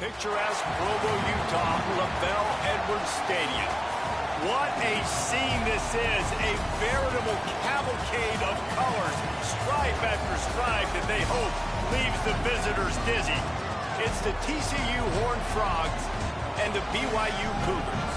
picturesque Provo, Utah, LaBelle Edwards Stadium. What a scene this is, a veritable cavalcade of colors, stripe after stripe that they hope leaves the visitors dizzy. It's the TCU Horned Frogs and the BYU Cougars.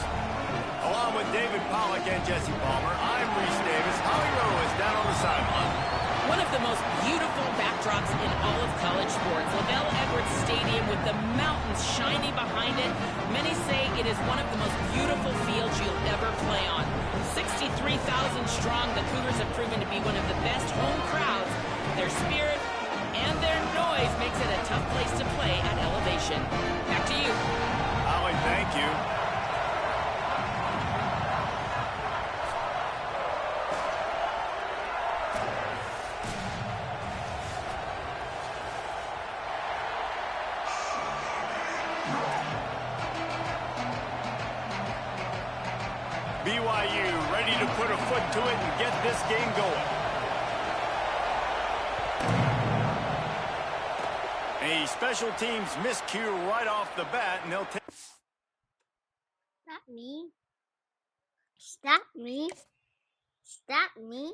Along with David Pollack and Jesse Palmer, I'm Reese Davis. Holly Rowe is down on the sideline. One of the most beautiful backdrops in all of college sports. LaBelle Edwards Stadium with the mountains shining behind it. Many say it is one of the most beautiful fields you'll ever play on. 63,000 strong, the Cougars have proven to be one of the best home crowds. Their spirit and their noise makes it a tough place to play at elevation. Back to you. Holly, thank you. BYU ready to put a foot to it and get this game going. A special teams miscue right off the bat, and they'll take... Stop me. Stop me. Stop me.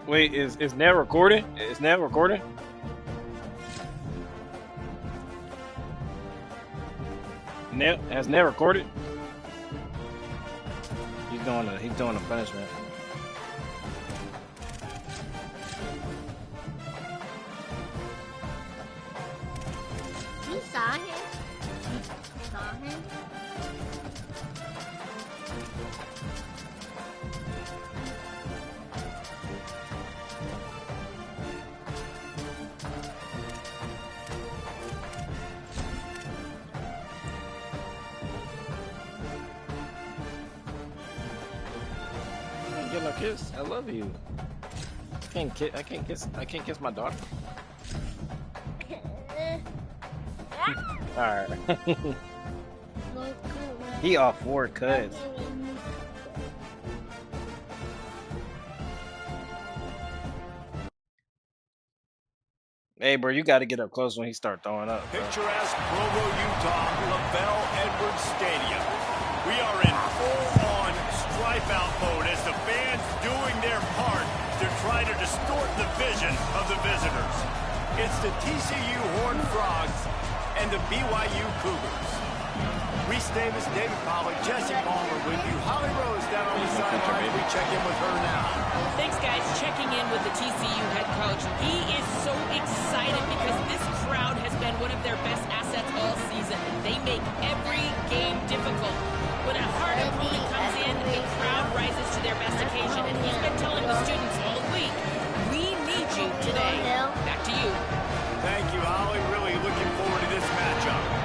Wait, is Nat recording? Is Nat recording? Has Nat recorded? He's doing a punishment. You saw him? Saw him? Get no kiss. I love you. I can't kiss my daughter. All right. He off 4 cuts. Hey, bro, you got to get up close when he start throwing up. Bro. Picturesque Provo, Utah, LaBelle Edwards Stadium. We are in full-on stripe-out mode as the fans doing their part to try to distort the vision of the visitors. It's the TCU Horned Frogs and the BYU Cougars. Reese Davis, David Pollack, Jesse Palmer with you. Holly Rose down on the sideline. We check in with her now. Thanks, guys. Checking in with the TCU head coach. He is so excited because this crowd has been one of their best assets all season. They make every game difficult. When a hard opponent comes in, the crowd rises to their best occasion. And he's been telling the students all week, we need you today. Back to you. Thank you, Holly. Really looking forward to this matchup.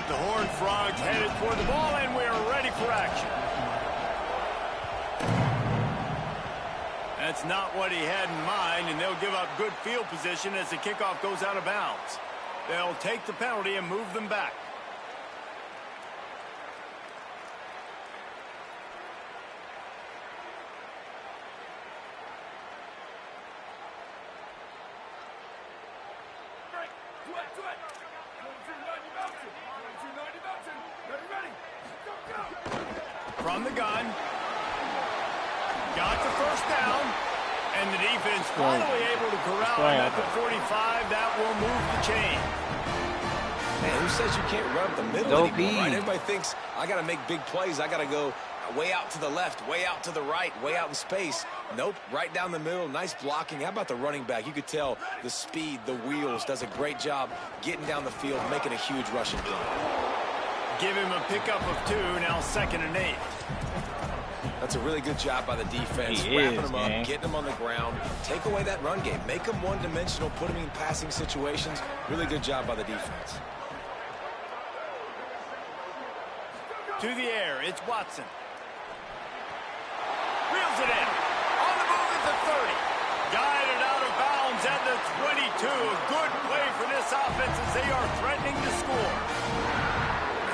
The Horned Frogs headed toward the ball, and we're ready for action. That's not what he had in mind, and they'll give up good field position as the kickoff goes out of bounds. They'll take the penalty and move them back. From the gun. Got the first down. And the defense finally able to corral him at the 45. That will move the chain. Man, who says you can't run up the middle anymore, right? Everybody thinks, I got to make big plays. I got to go way out to the left, way out to the right, way out in space. Nope, right down the middle. Nice blocking. How about the running back? You could tell the speed, the wheels, does a great job getting down the field, making a huge rushing play. Give him a pickup of 2, now 2nd and 8. That's a really good job by the defense. Wrapping them up, getting them on the ground. Take away that run game. Make them one-dimensional. Put them in passing situations. Really good job by the defense. To the air, it's Watson. Reels it in. On the move at the 30. Guided out of bounds at the 22. A good play for this offense as they are threatening to score.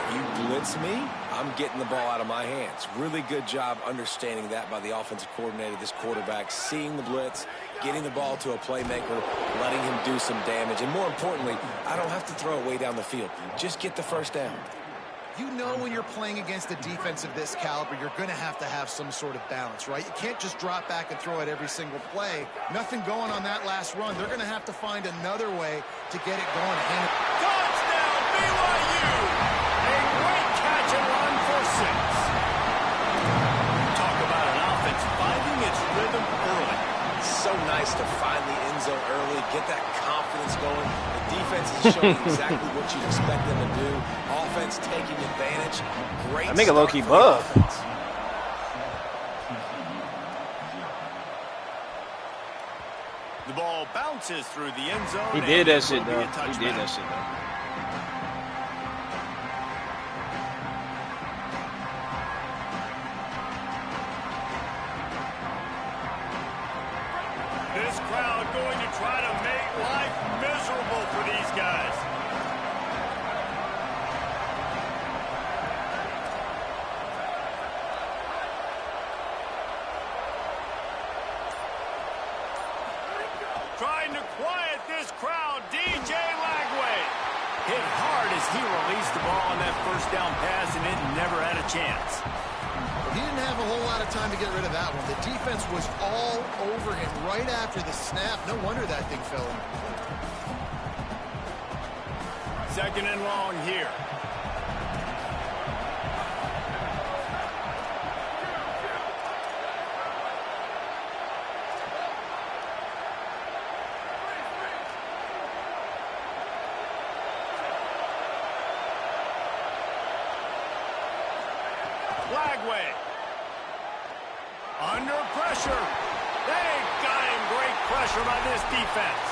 You blitz me, I'm getting the ball out of my hands. Really good job understanding that by the offensive coordinator, this quarterback, seeing the blitz, getting the ball to a playmaker, letting him do some damage. And more importantly, I don't have to throw it way down the field. Just get the first down. You know when you're playing against a defense of this caliber, you're going to have some sort of balance, right? You can't just drop back and throw it every single play. Nothing going on that last run. They're going to have to find another way to get it going. Touchdown, BYU! A great catch and run for 6. Talk about an offense finding its rhythm early. So nice to find the end zone early, get that confidence going. The defense is showing exactly what you'd expect them to do. Offense taking advantage. Great. I make a low-key buff. The ball bounces through the end zone. He did that shit, though. He did that shit, though. This crowd going to try to make life miserable for these guys. Trying to quiet this crowd, DJ Lagway. Hit hard as he released the ball on that first down pass, and it never had a chance. He didn't have a whole lot of time to get rid of that one. The defense was all over him right after the snap. No wonder that thing fell in. Second and long here. Lagway. Under pressure. They got him. Great pressure by this defense.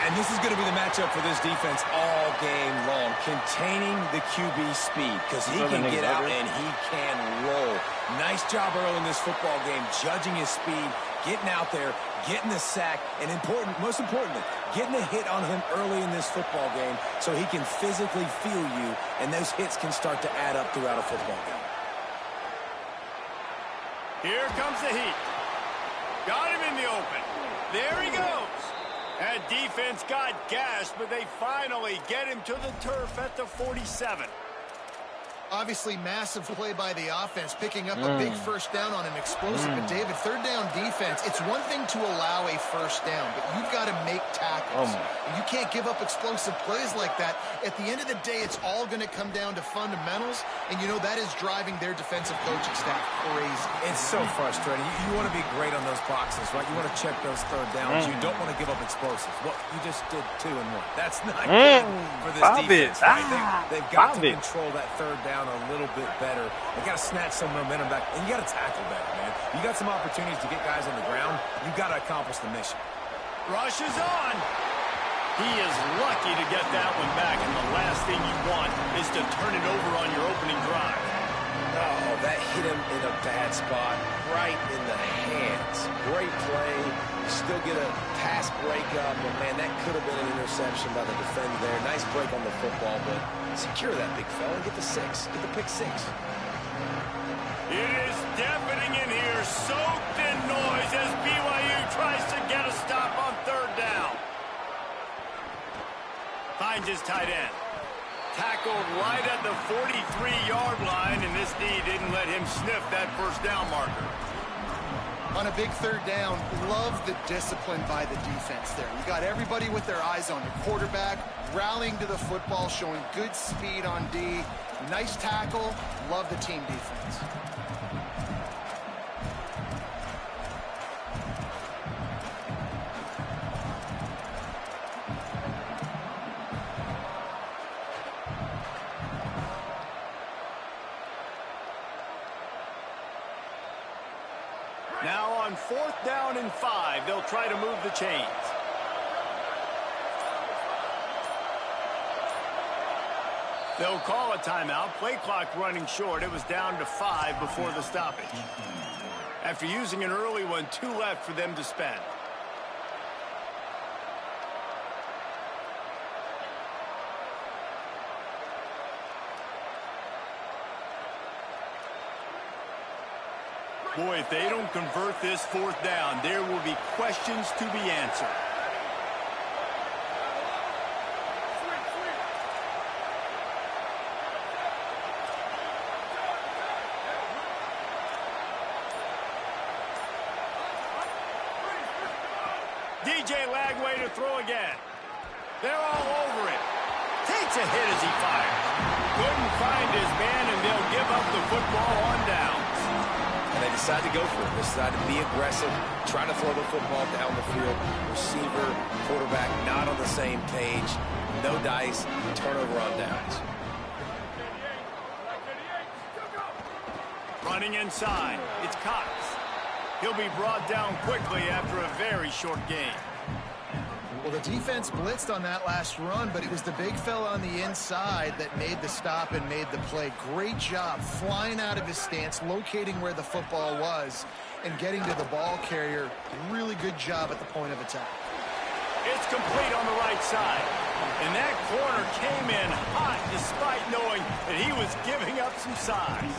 And this is going to be the matchup for this defense all game long. Containing the QB speed because he can get out and he can roll. Nice job early in this football game, judging his speed, getting out there, getting the sack, and most importantly, getting a hit on him early in this football game so he can physically feel you, and those hits can start to add up throughout a football game. Here comes the heat. Got him in the open. There he goes. That defense got gashed, but they finally get him to the turf at the 47. Obviously, massive play by the offense, picking up a big first down on an explosive. But, David, third down defense, it's one thing to allow a first down, but you've got to make tackles. And you can't give up explosive plays like that. At the end of the day, it's all going to come down to fundamentals, and, you know, that is driving their defensive coaching staff crazy. It's so frustrating. You want to be great on those boxes, right? You want to check those third downs. You don't want to give up explosives. Well, you just did 2 and 1. That's not good for this defense, right? They've got to control that third down a little bit better. They got to snatch some momentum back, and you got to tackle better, man. You got some opportunities to get guys on the ground. You got to accomplish the mission. Rush is on. He is lucky to get that one back, and the last thing you want is to turn it over on your opening drive. Oh, that hit him in a bad spot, right in the hands. Great play. You still get a pass breakup, but, man, that could have been an interception by the defender there. Nice break on the football, but secure that big fella and get the 6. Get the pick 6. It is deafening in here, soaked in noise as BYU tries to get a stop on third down. Finds his tight end. Tackled right at the 43-yard line, and this D didn't let him sniff that first down marker. On a big third down, love the discipline by the defense there. You got everybody with their eyes on the quarterback, rallying to the football, showing good speed on D. Nice tackle. Love the team defense. Now on 4th down and 5, they'll try to move the chains. They'll call a timeout. Play clock running short. It was down to 5 before the stoppage. After using an early one, 2 left for them to spend. Boy, if they don't convert this 4th down, there will be questions to be answered. DJ Lagway to throw again. They're all over it. Takes a hit as he fires. Couldn't find his man, and they'll give up the football on downs. And they decide to go for it. They decide to be aggressive, try to throw the football down the field. Receiver, quarterback not on the same page. No dice, turnover on downs. Running inside, it's Cox. He'll be brought down quickly after a very short game. Well, the defense blitzed on that last run, but it was the big fella on the inside that made the stop and made the play. Great job flying out of his stance, locating where the football was, and getting to the ball carrier. Really good job at the point of attack. It's complete on the right side. And that corner came in hot despite knowing that he was giving up some size.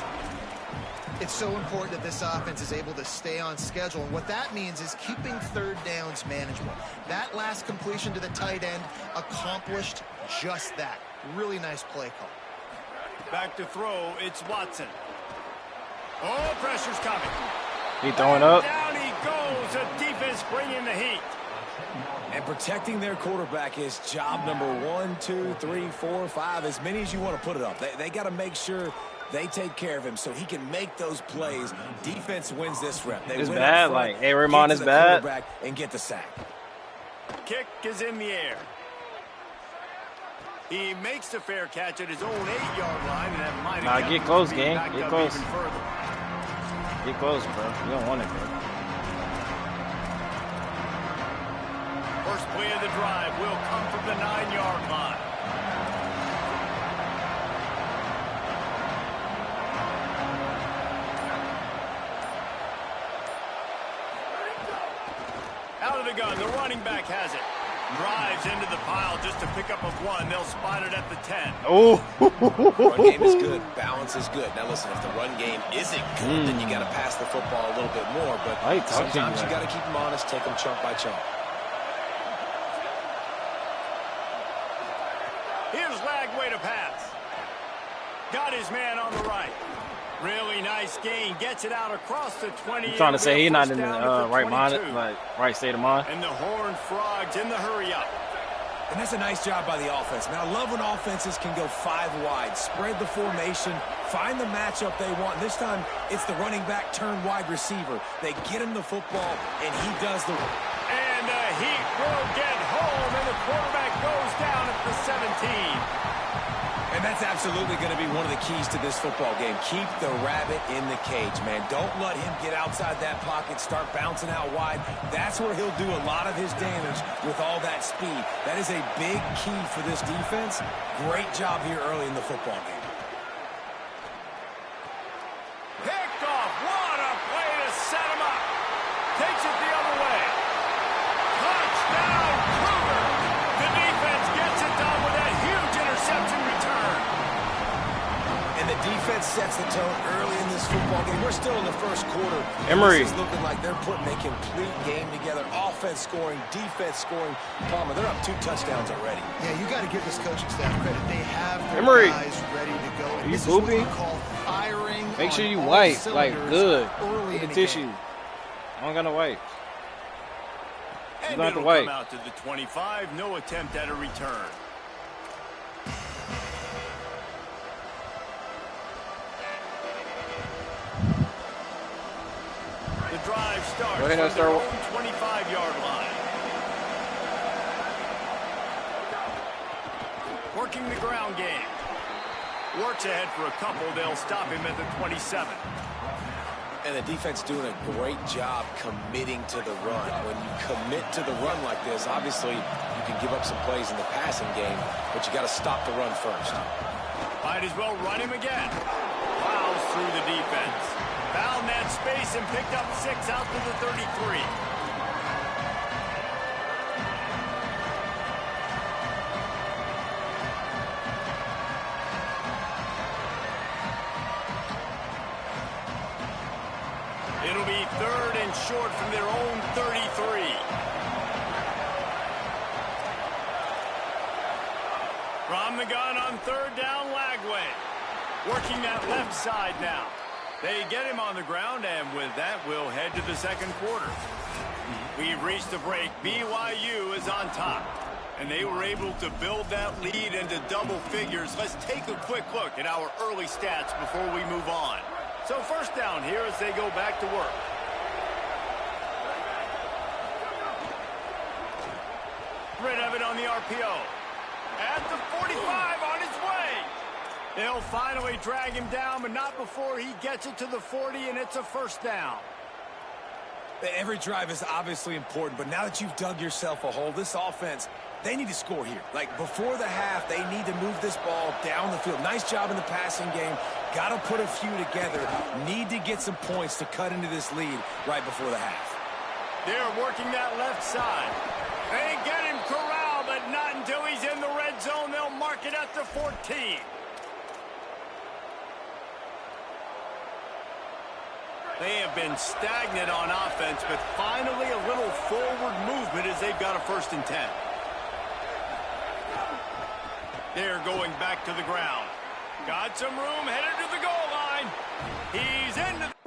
It's so important that this offense is able to stay on schedule, and what that means is keeping 3rd downs manageable. That last completion to the tight end accomplished just that. Really nice play call. Back to throw, it's Watson. Oh, pressure's coming. He throwing up. Down he goes, a defense bringing the heat. And protecting their quarterback is job number 1, 2, 3, 4, 5, as many as you want to put it up. They got to make sure they take care of him so he can make those plays. Defense wins this rep. They it's win bad. Front, like, hey, Ramon is bad. And get the sack. Kick is in the air. He makes the fair catch at his own 8-yard line, and that might have get close, gang. Get close. Even further. Get close, bro. You don't want it, bro. First play of the drive will come from the 9-yard line. Out of the gun, the running back has it. Drives into the pile just to pick up a 1. They'll spot it at the 10. Oh. Run game is good. Balance is good. Now, listen, if the run game isn't good, then you got to pass the football a little bit more. But sometimes you got to keep them honest, take them chunk by chunk. Here's Lagway to pass. Got his man on the right. Really nice gain. Gets it out across the 20. I'm trying to say he's not in the right mind, like right state of mind. And the Horned Frogs in the hurry up. And that's a nice job by the offense. Man, I love when offenses can go 5 wide, spread the formation, find the matchup they want. This time, it's the running back turned wide receiver. They get him the football, and he does the work. And the heat will get home, and the quarterback goes down at the 17. And that's absolutely going to be one of the keys to this football game. Keep the rabbit in the cage, man. Don't let him get outside that pocket, start bouncing out wide. That's where he'll do a lot of his damage with all that speed. That is a big key for this defense. Great job here early in the football game. Picked off. What a play to set him up. Takes it the other way. Touchdown, Cougar. The defense gets it done with that huge interception return. And the defense sets the tone early in this football game. We're still in the first quarter. Emery. This is looking like they're putting a complete game together. Offense scoring, defense scoring. Palmer, they're up 2 touchdowns already. Yeah, you got to give this coaching staff credit. They have their Emery. guys ready to go. Are you pooping? Make sure you wipe, like, good. With the tissue. I don't got no wipe. You And don't have to it'll wipe. come out to the 25. No attempt at a return. The drive starts Go ahead and from their start. own 25-yard line. Working the ground game. Works ahead for a couple. They'll stop him at the 27. And the defense doing a great job committing to the run. When you commit to the run like this, obviously you can give up some plays in the passing game, but you got to stop the run first. Might as well run him again. Fouls through the defense. Found that space and picked up 6 out to the 33. It'll be 3rd and short from their own 33. From the gun on 3rd down, Lagway. Working that left side now. They get him on the ground, and with that, we'll head to the second quarter. We've reached the break. BYU is on top, and they were able to build that lead into double figures. Let's take a quick look at our early stats before we move on. So first down here as they go back to work. Rid of it on the RPO. At the 45, on his way. They'll finally drag him down, but not before he gets it to the 40, and it's a first down. Every drive is obviously important, but now that you've dug yourself a hole, this offense, they need to score here. Like, before the half, they need to move this ball down the field. Nice job in the passing game. Got to put a few together. Need to get some points to cut into this lead right before the half. They're working that left side. They get him corralled, but not until he's in the red zone. They'll mark it at the 14. They have been stagnant on offense, but finally a little forward movement as they've got a 1st and 10. They're going back to the ground. Got some room, headed to the goal line. He's into the...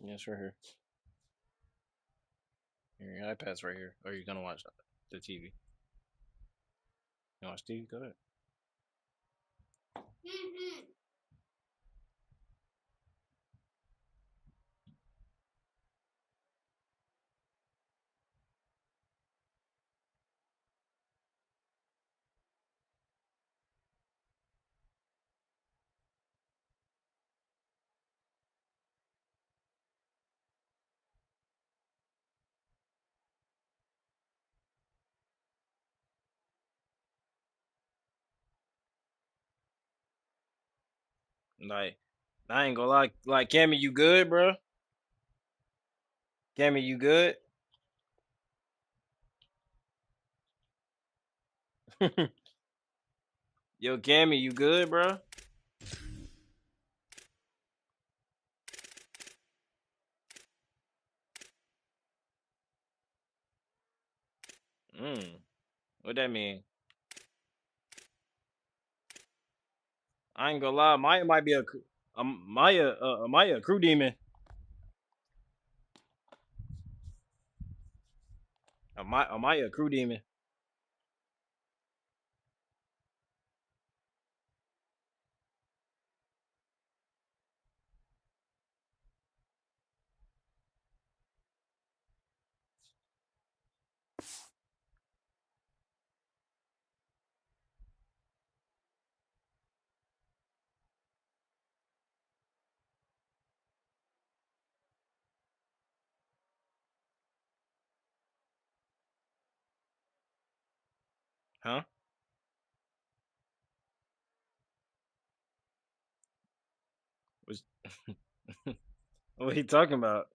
Yes, right here. Your iPad's right here. Or are you gonna watch the TV? You watch TV? Go ahead. Like, I ain't gonna lie. Like, Cammy, you good, bro? Cammy, you good? Yo, Cammy, you good, bro? What that mean? I ain't gonna lie. Maya might be Maya a crew demon. Maya a crew demon. Huh? What's, what he talking about?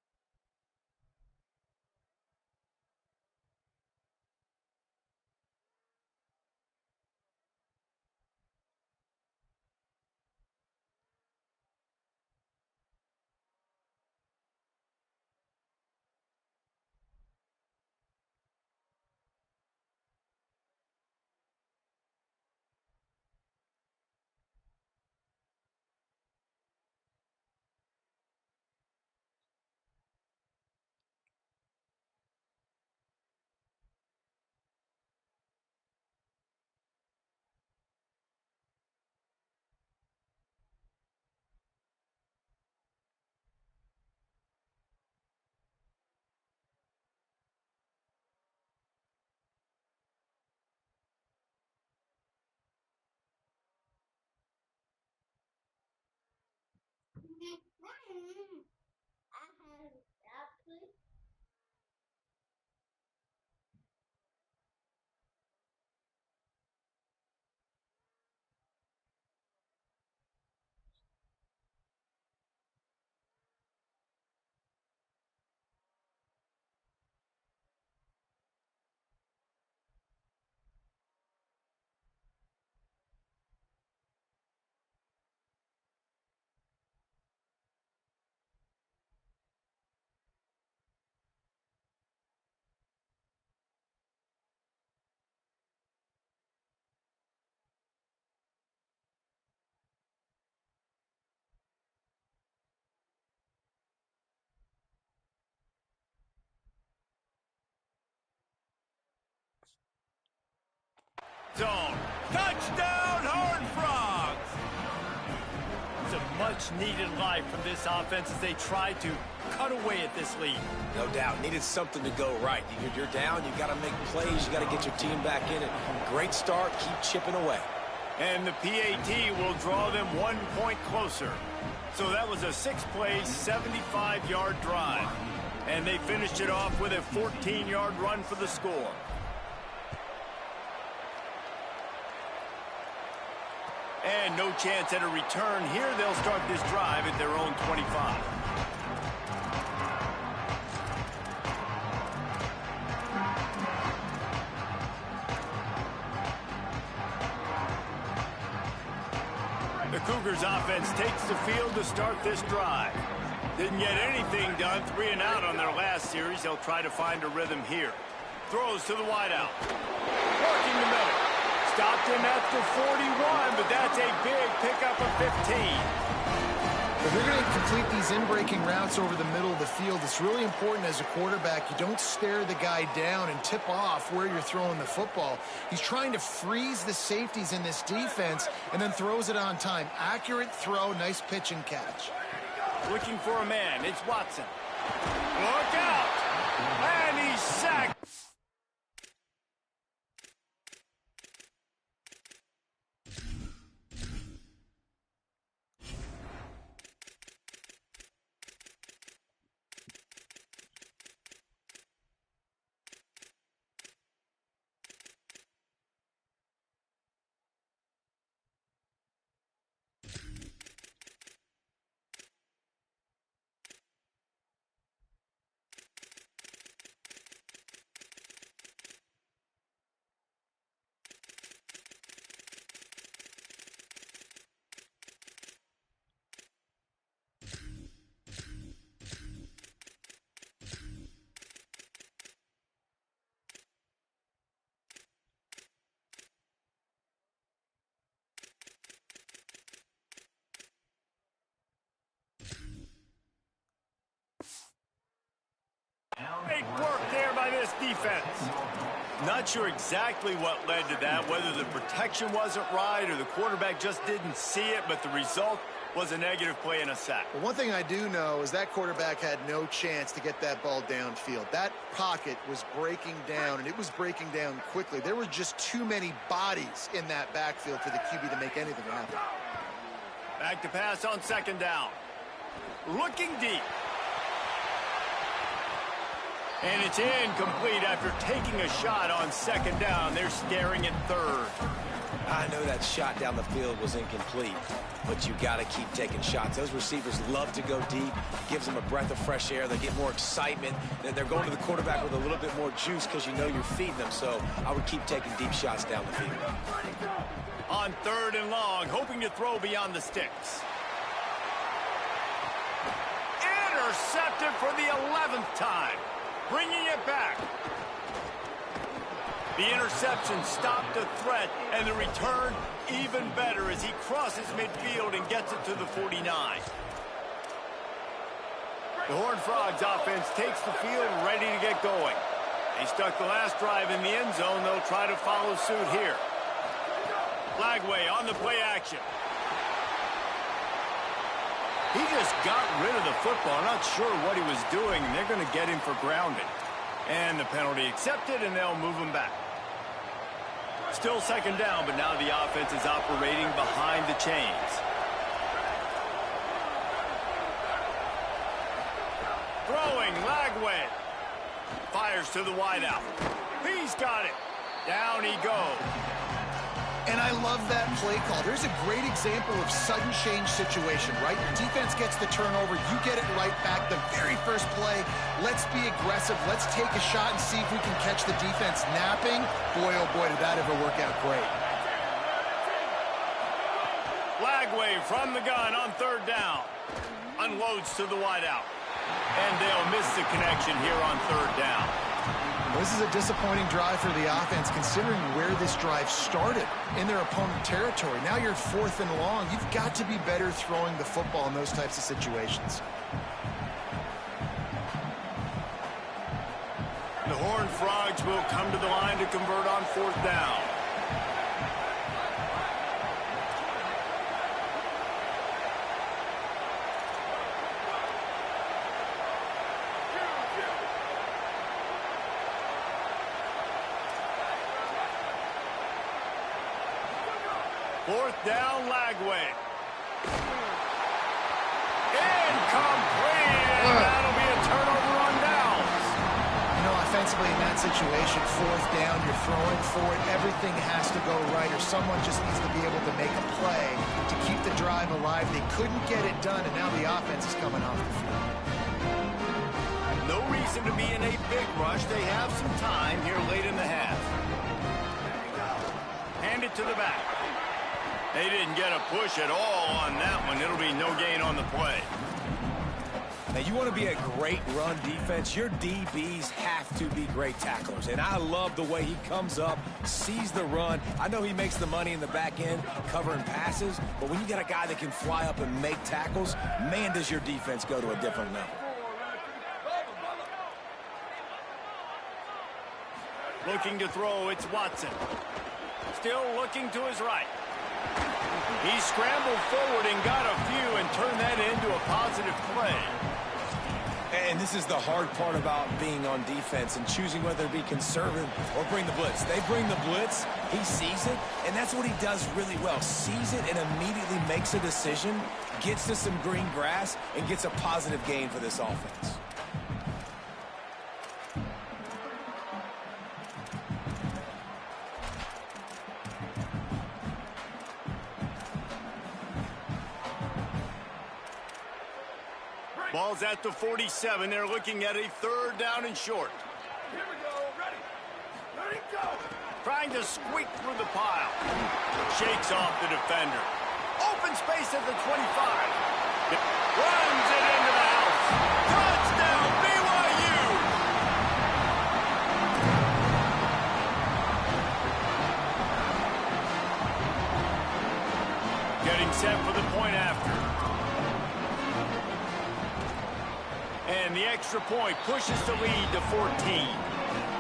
Zone. Touchdown, Horned Frogs! It's a much-needed life from this offense as they try to cut away at this lead. No doubt. Needed something to go right. You're down. You got to make plays. You got to get your team back in it. Great start. Keep chipping away. And the PAT will draw them 1 point closer. So that was a 6-play, 75-yard drive. And they finished it off with a 14-yard run for the score. And no chance at a return here. They'll start this drive at their own 25. The Cougars offense takes the field to start this drive. Didn't get anything done, 3 and out on their last series. They'll try to find a rhythm here. Throws to the wideout. Working the middle. Stopped him at the 41, but that's a big pickup of 15. If you're going to complete these in-breaking routes over the middle of the field, it's really important as a quarterback you don't stare the guy down and tip off where you're throwing the football. He's trying to freeze the safeties in this defense and then throws it on time. Accurate throw, nice pitch and catch. Looking for a man, it's Watson. Look out! And he's sacked. defense. Not sure exactly what led to that, whether the protection wasn't right or the quarterback just didn't see it, but the result was a negative play and a sack. Well, one thing I do know is that quarterback had no chance to get that ball downfield. That pocket was breaking down, and it was breaking down quickly. There were just too many bodies in that backfield for the QB to make anything happen. Back to pass on second down. Looking deep. And it's incomplete after taking a shot on second down. They're staring at third. I know that shot down the field was incomplete, but you got to keep taking shots. Those receivers love to go deep. Gives them a breath of fresh air. They get more excitement. They're going to the quarterback with a little bit more juice because you know you're feeding them. So I would keep taking deep shots down the field. On third and long, hoping to throw beyond the sticks. Intercepted for the 11th time. Bringing it back. The interception stopped the threat, and the return even better as he crosses midfield and gets it to the 49. The Horned Frogs offense takes the field, ready to get going. They stuck the last drive in the end zone. They'll try to follow suit here. Lagway on the play action. He just got rid of the football. Not sure what he was doing. They're going to get him for grounding. And the penalty accepted, and they'll move him back. Still second down, but now the offense is operating behind the chains. Throwing, Lagway. Fires to the wideout. He's got it. Down he goes. And I love that play call. There's a great example of sudden change situation, right? Your defense gets the turnover. You get it right back. The very first play, let's be aggressive. Let's take a shot and see if we can catch the defense napping. Boy, oh boy, did that ever work out great. Lagway from the gun on third down. Unloads to the wideout. And they'll miss the connection here on third down. This is a disappointing drive for the offense, considering where this drive started in their opponent territory. Now you're fourth and long. You've got to be better throwing the football in those types of situations. The Horned Frogs will come to the line to convert on fourth down. Fourth down, Lagway. Incomplete, and that'll be a turnover on downs. You know, offensively in that situation, fourth down, you're throwing for it. Everything has to go right, or someone just needs to be able to make a play to keep the drive alive. They couldn't get it done, and now the offense is coming off the field. No reason to be in a big rush. They have some time here late in the half. Hand it to the back. They didn't get a push at all on that one. It'll be no gain on the play. Now, you want to be a great run defense, your DBs have to be great tacklers. And I love the way he comes up, sees the run. I know he makes the money in the back end covering passes, but when you got a guy that can fly up and make tackles, man, does your defense go to a different level. Looking to throw, it's Watson. Still looking to his right. He scrambled forward and got a few and turned that into a positive play. And this is the hard part about being on defense and choosing whether to be conservative or bring the blitz. They bring the blitz, he sees it, and that's what he does really well. Sees it and immediately makes a decision, gets to some green grass, and gets a positive gain for this offense. Ball's at the 47. They're looking at a third down and short. Here we go. Ready. Ready, go. Trying to squeak through the pile. Shakes off the defender. Open space at the 25. Runs it into the house. Touchdown, BYU. Getting set for the point after. And the extra point pushes the lead to 14.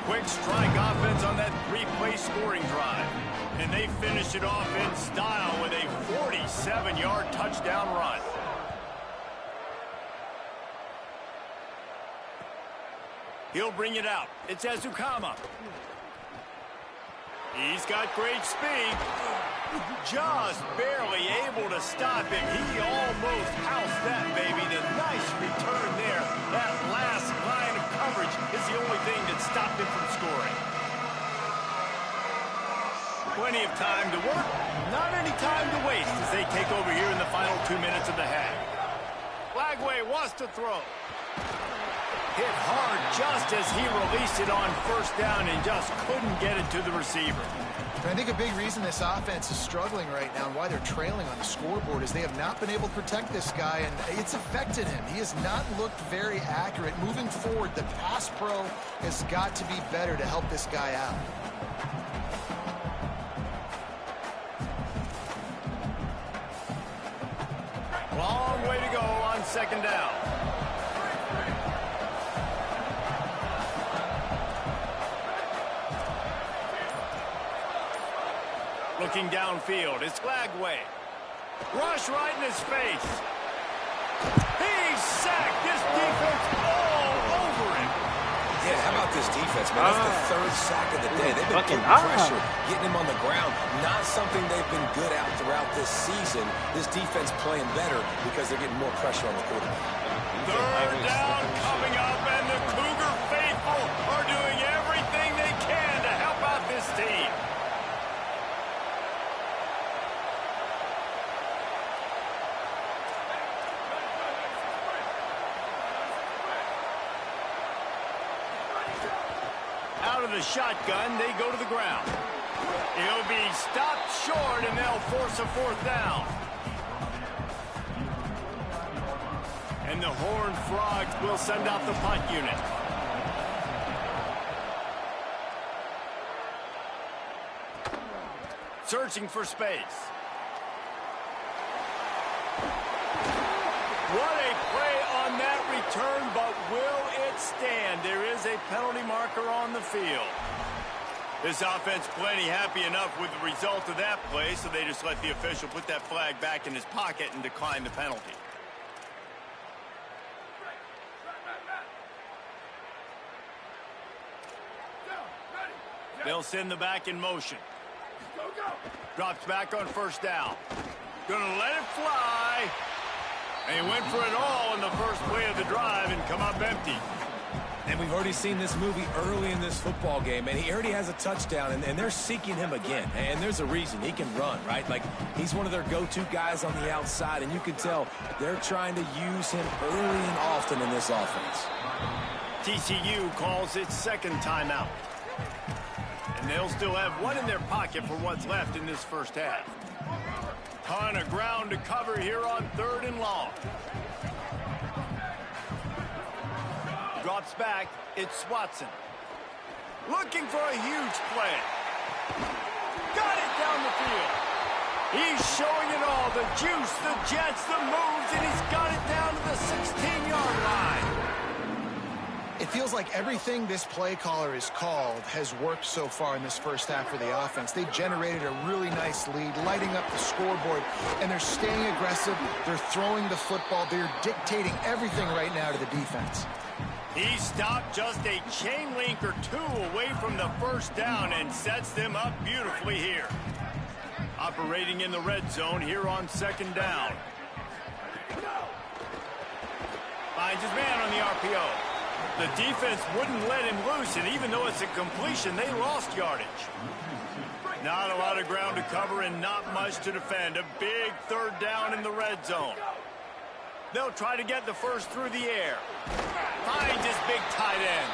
Quick strike offense on that three-play scoring drive. And they finish it off in style with a 47-yard touchdown run. He'll bring it out. It's Ezukama. He's got great speed. Just barely able to stop him. He almost housed that baby. The nice return there. That last line of coverage is the only thing that stopped him from scoring. Plenty of time to work. Not any time to waste as they take over here in the final 2 minutes of the half. Lagway wants to throw. Hit hard just as he released it on first down and just couldn't get it to the receiver. I think a big reason this offense is struggling right now and why they're trailing on the scoreboard is they have not been able to protect this guy, and it's affected him. He has not looked very accurate. Moving forward, the pass pro has got to be better to help this guy out. Long way to go on second down. Looking downfield, it's Lagway. Rush right in his face. He's sacked. This defense all over him. Yeah, how about this defense, man? That's the third sack of the day. They've been putting pressure, getting him on the ground. Not something they've been good at throughout this season. This defense playing better because they're getting more pressure on the quarterback. Third down coming up, and the Cougar faithful are doing everything they can to help out this team. Out of the shotgun, they go to the ground. He'll be stopped short, and they'll force a fourth down. And the Horned Frogs will send out the punt unit. Searching for space. What a play on that return, but will it stand? There is a penalty marker on the field. This offense plenty happy enough with the result of that play, so they just let the official put that flag back in his pocket and decline the penalty. They'll send the back in motion. Drops back on first down. Gonna let it fly. And he went for it all in the first play of the drive and come up empty. And we've already seen this movie early in this football game, and he already has a touchdown, and they're seeking him again. And there's a reason. He can run, right? Like, he's one of their go-to guys on the outside, and you can tell they're trying to use him early and often in this offense. TCU calls its second timeout. And they'll still have one in their pocket for what's left in this first half. Ton of ground to cover here on third and long. Drops back, it's Watson. Looking for a huge play. Got it down the field. He's showing it all, the juice, the jets, the moves, and he's got it down to the 16-yard line. It feels like everything this play caller has called has worked so far in this first half for the offense. They generated a really nice lead, lighting up the scoreboard, and they're staying aggressive. They're throwing the football. They're dictating everything right now to the defense. He stopped just a chain link or two away from the first down and sets them up beautifully here. Operating in the red zone here on second down. Finds his man on the RPO. The defense wouldn't let him loose, and even though it's a completion, they lost yardage. Not a lot of ground to cover and not much to defend. A big third down in the red zone. They'll try to get the first through the air. Finds his big tight end.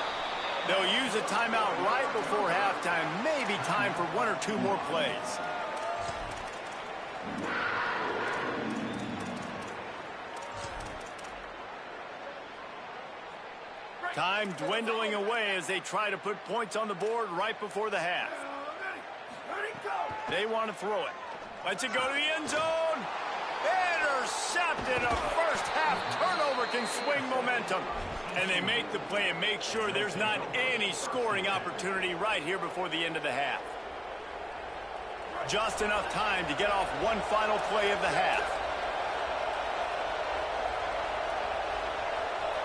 They'll use a timeout right before halftime. Maybe time for one or two more plays. Time dwindling away as they try to put points on the board right before the half. They want to throw it. Lets it go to the end zone. intercepted. A first half turnover can swing momentum. And they make the play and make sure there's not any scoring opportunity right here before the end of the half. Just enough time to get off one final play of the half.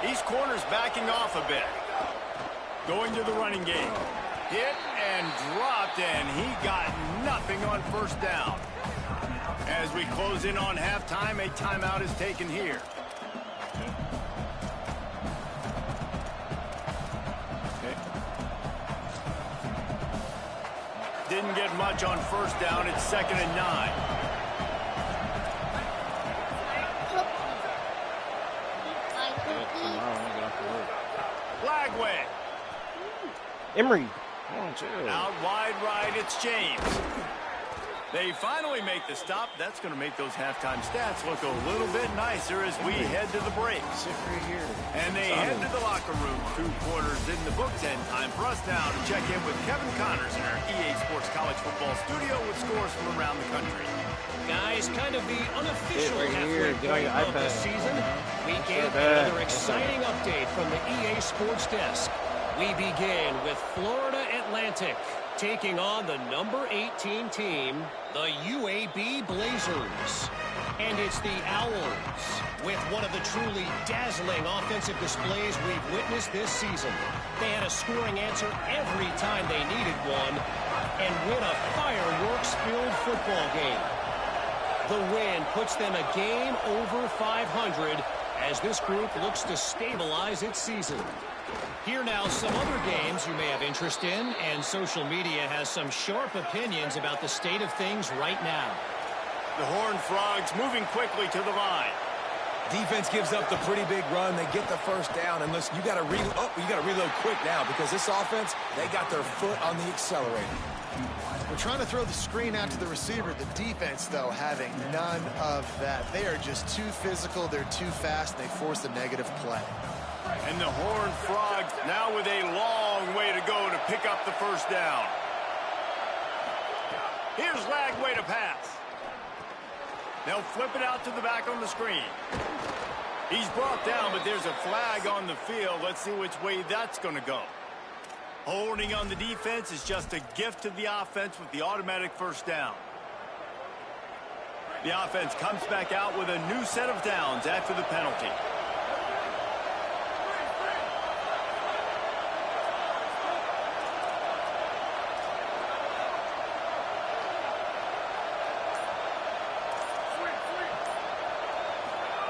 These corners backing off a bit. Going to the running game. Hit and dropped, and he got nothing on first down. As we close in on halftime, a timeout is taken here. Didn't get much on first down. It's 2nd and 9. Lagway. Emery. Come on, chill. Out wide right, it's James. They finally make the stop. That's going to make those halftime stats look a little bit nicer as we head to the break. Sit right here. And they head to the locker room. 2 quarters in the books, and time for us now to check in with Kevin Connors in our EA Sports College Football studio with scores from around the country. Guys, kind of the unofficial right halfway point of the season. We get another exciting update from the EA Sports desk. We begin with Florida Atlantic taking on the number 18 team, the UAB Blazers. And it's the Owls with one of the truly dazzling offensive displays we've witnessed this season. They had a scoring answer every time they needed one and win a fireworks-filled football game. The win puts them a game over 500 as this group looks to stabilize its season. Here now some other games you may have interest in, and social media has some sharp opinions about the state of things right now. The Horned Frogs moving quickly to the line. Defense gives up the pretty big run. They get the first down, and listen, you got to reload quick now because this offense, they got their foot on the accelerator. We're trying to throw the screen out to the receiver. The defense, though, having none of that. They are just too physical. They're too fast, and they force a negative play. And the Horned Frogs now with a long way to go to pick up the first down. Here's Lagway to pass. They'll flip it out to the back on the screen. He's brought down, but there's a flag on the field. Let's see which way that's going to go. Holding on the defense is just a gift to the offense with the automatic first down. The offense comes back out with a new set of downs after the penalty.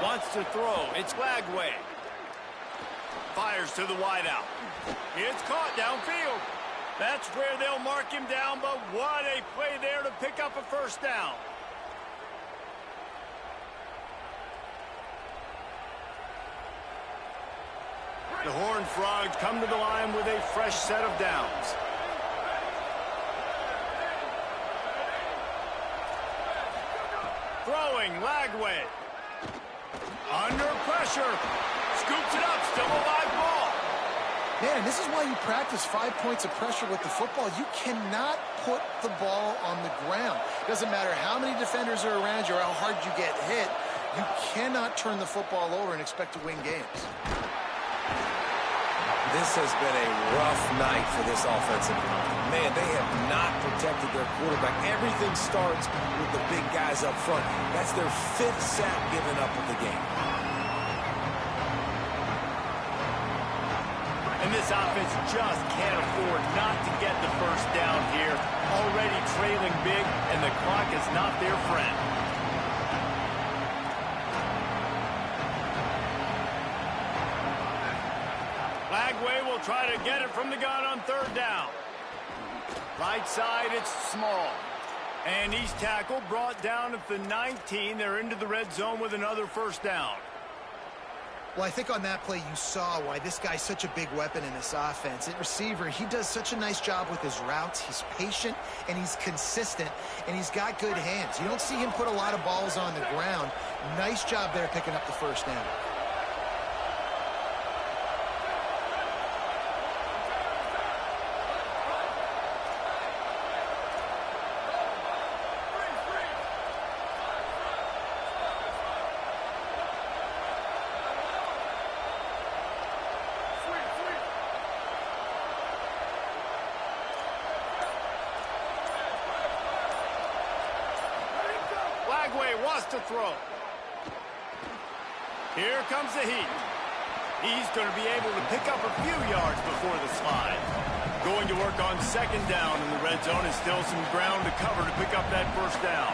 Wants to throw. It's Lagway. Fires to the wideout. It's caught downfield. That's where they'll mark him down, but what a play there to pick up a first down. The Horned Frogs come to the line with a fresh set of downs. Throwing, Lagway. Under pressure. Scoops it up, still a live ball. Man, this is why you practice 5 points of pressure with the football. You cannot put the ball on the ground. Doesn't matter how many defenders are around you or how hard you get hit. You cannot turn the football over and expect to win games. This has been a rough night for this offensive line. Man, they have not protected their quarterback. Everything starts with the big guys up front. That's their 5th sack given up of the game. And this offense just can't afford not to get the first down here. Already trailing big, and the clock is not their friend. Lagway will try to get it from the gun on 3rd down. Right side, it's Small. And he's tackled, brought down at the 19. They're into the red zone with another first down. Well, I think on that play you saw why this guy's such a big weapon in this offense. At receiver, he does such a nice job with his routes. He's patient, and he's consistent, and he's got good hands. You don't see him put a lot of balls on the ground. Nice job there picking up the first down. toss to throw. Here comes the heat. He's going to be able to pick up a few yards before the slide. Going to work on second down in the red zone, and still some ground to cover to pick up that first down.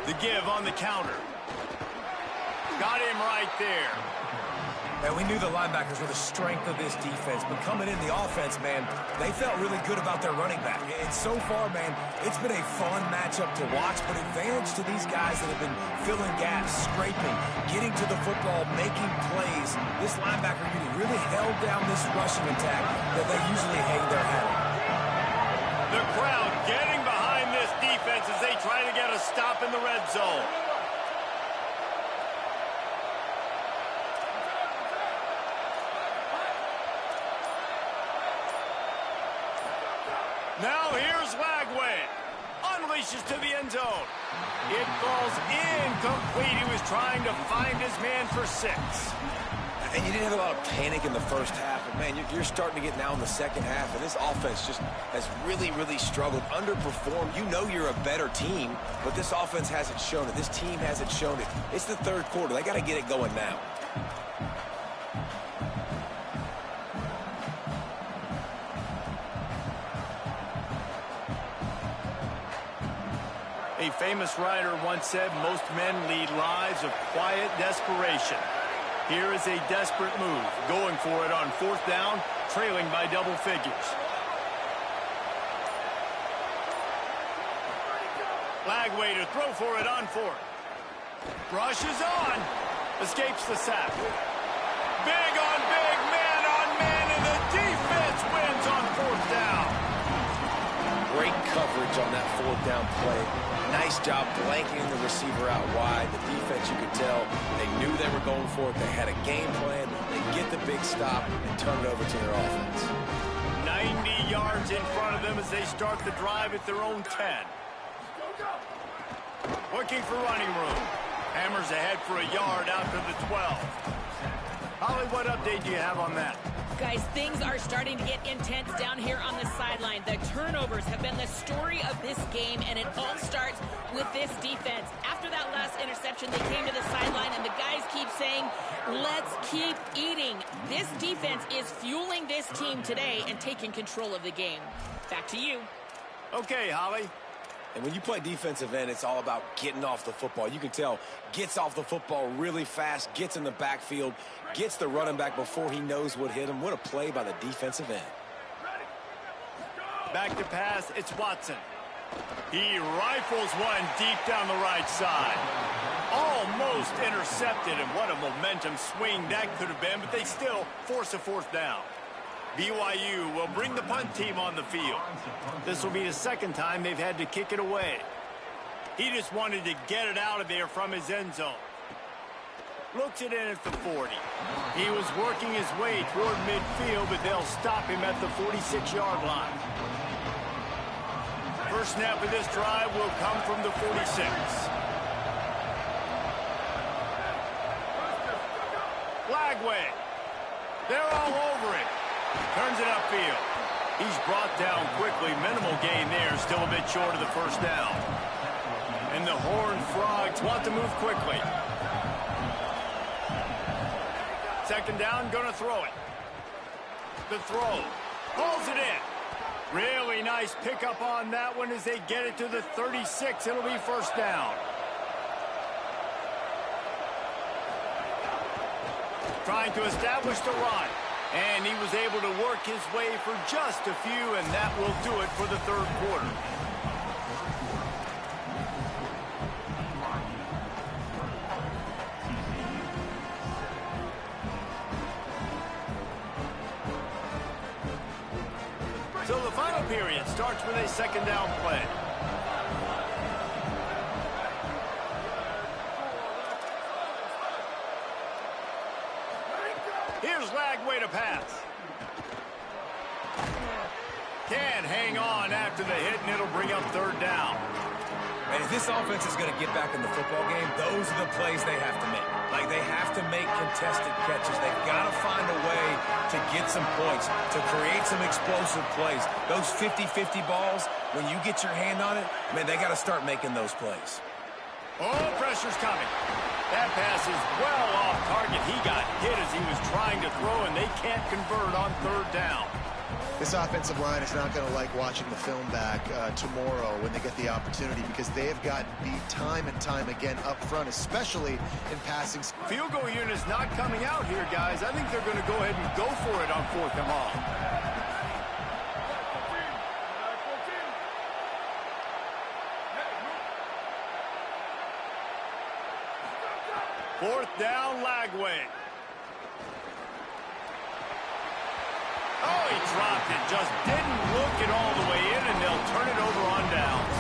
The give on the counter. Got him right there. And we knew the linebackers were the strength of this defense, but coming in the offense, man, they felt really good about their running back. And so far, man, it's been a fun matchup to watch, but advantage to these guys that have been filling gaps, scraping, getting to the football, making plays. This linebacker unit really held down this rushing attack that they usually hang their hat on. The crowd getting behind this defense as they try to get a stop in the red zone. Now here's Lagway. Unleashes to the end zone. It falls incomplete. He was trying to find his man for 6. And you didn't have a lot of panic in the first half, but, man, you're starting to get now in the second half, and this offense just has really, really struggled, underperformed. You know you're a better team, but this offense hasn't shown it. This team hasn't shown it. It's the third quarter. They got to get it going now. A famous writer once said, most men lead lives of quiet desperation. Here is a desperate move, going for it on fourth down, trailing by double figures. Lagway to throw for it on fourth. Rushes on, escapes the sack. Big on big, man, and the defense wins on fourth down. Great coverage on that fourth down play. Nice job blanking the receiver out wide. The defense, you could tell, they knew they were going for it. They had a game plan. They get the big stop and turn it over to their offense. 90 yards in front of them as they start the drive at their own 10. Looking for running room. Hammers ahead for a yard out to the 12. Holly, what update do you have on that? Guys, things are starting to get intense down here on the sideline. The turnovers have been the story of this game, and it all starts with this defense. After that last interception, they came to the sideline, and the guys keep saying, let's keep eating. This defense is fueling this team today and taking control of the game. Back to you. Okay, Holly. And when you play defensive end, it's all about getting off the football. You can tell, gets off the football really fast, gets in the backfield, gets the running back before he knows what hit him. What a play by the defensive end. Back to pass, it's Watson. He rifles one deep down the right side. Almost intercepted, and what a momentum swing that could have been, but they still force a fourth down. BYU will bring the punt team on the field. This will be the second time they've had to kick it away. He just wanted to get it out of there from his end zone. Looks it in at the 40. He was working his way toward midfield, but they'll stop him at the 46-yard line. First snap of this drive will come from the 46. Lagway. They're all over it. Turns it upfield. He's brought down quickly. Minimal gain there. Still a bit short of the first down. And the Horned Frogs want to move quickly. Second down, gonna throw it. The throw. Pulls it in. Really nice pickup on that one as they get it to the 36. It'll be first down. Trying to establish the run. And he was able to work his way for just a few, and that will do it for the third quarter. So the final period starts with a second down play. Here's Lagway to pass. Can't hang on after the hit, and it'll bring up third down. And if this offense is going to get back in the football game, those are the plays they have to make. Like, they have to make contested catches. They've got to find a way to get some points, to create some explosive plays. Those 50-50 balls, when you get your hand on it, man, they got to start making those plays. Oh, pressure's coming. That pass is well off target. He got hit as he was trying to throw, and they can't convert on third down. This offensive line is not going to like watching the film back tomorrow when they get the opportunity, because they have gotten beat time and time again up front, especially in passing. Field goal unit is not coming out here, guys. I think they're going to go ahead and go for it on 4th and long. Fourth down, Lagway. Oh, he dropped it. Just didn't look it all the way in, and they'll turn it over on downs.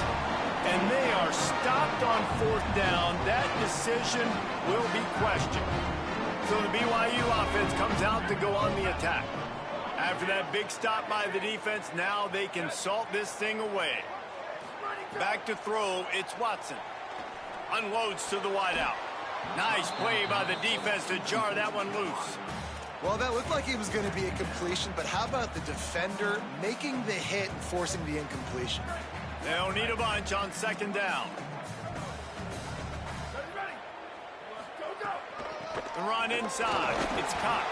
And they are stopped on 4th down. That decision will be questioned. So the BYU offense comes out to go on the attack. After that big stop by the defense, now they can salt this thing away. Back to throw, it's Watson. Unloads to the wideout. Nice play by the defense to jar that one loose. Well, that looked like it was going to be a completion, but how about the defender making the hit and forcing the incompletion? They'll need a bunch on 2nd down. The run inside. It's Cox.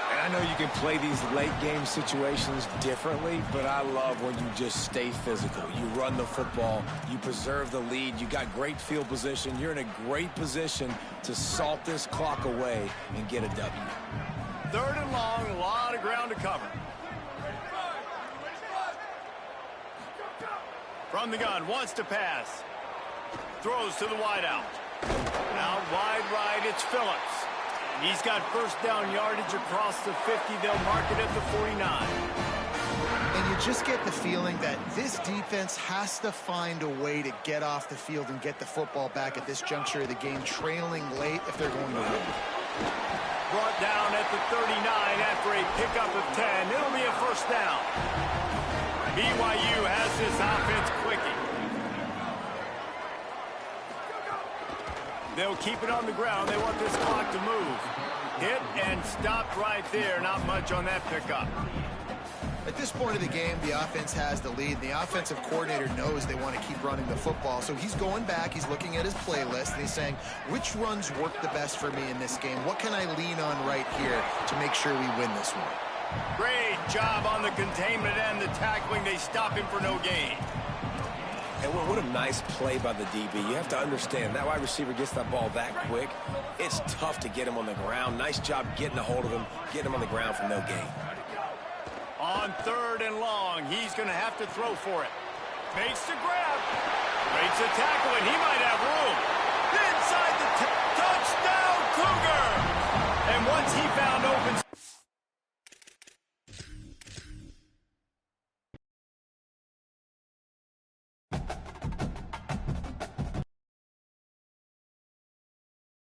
And I know you can play these late game situations differently, but I love when you just stay physical. You run the football, you preserve the lead, you got great field position, you're in a great position to salt this clock away and get a W. 3rd and long, a lot of ground to cover. From the gun, wants to pass. Throws to the wideout. Out wide right, it's Phillips. He's got 1st down yardage across the 50. They'll mark it at the 49. And you just get the feeling that this defense has to find a way to get off the field and get the football back at this juncture of the game, trailing late if they're going to win. Brought down at the 39 after a pickup of 10. It'll be a 1st down. BYU has this offense clicking. They'll keep it on the ground. They want this clock to move. Hit and stopped right there. Not much on that pickup. At this point of the game, the offense has the lead. The offensive coordinator knows they want to keep running the football. So he's going back. He's looking at his playlist, and he's saying, which runs work the best for me in this game? What can I lean on right here to make sure we win this one? Great job on the containment and the tackling. They stop him for no gain. And what a nice play by the DB. You have to understand, that wide receiver gets that ball that quick. It's tough to get him on the ground. Nice job getting a hold of him, getting him on the ground for no gain. On 3rd and long, he's going to have to throw for it. Makes the grab. Breaks a tackle, and he might have room. Inside the touchdown, Cougar! And once he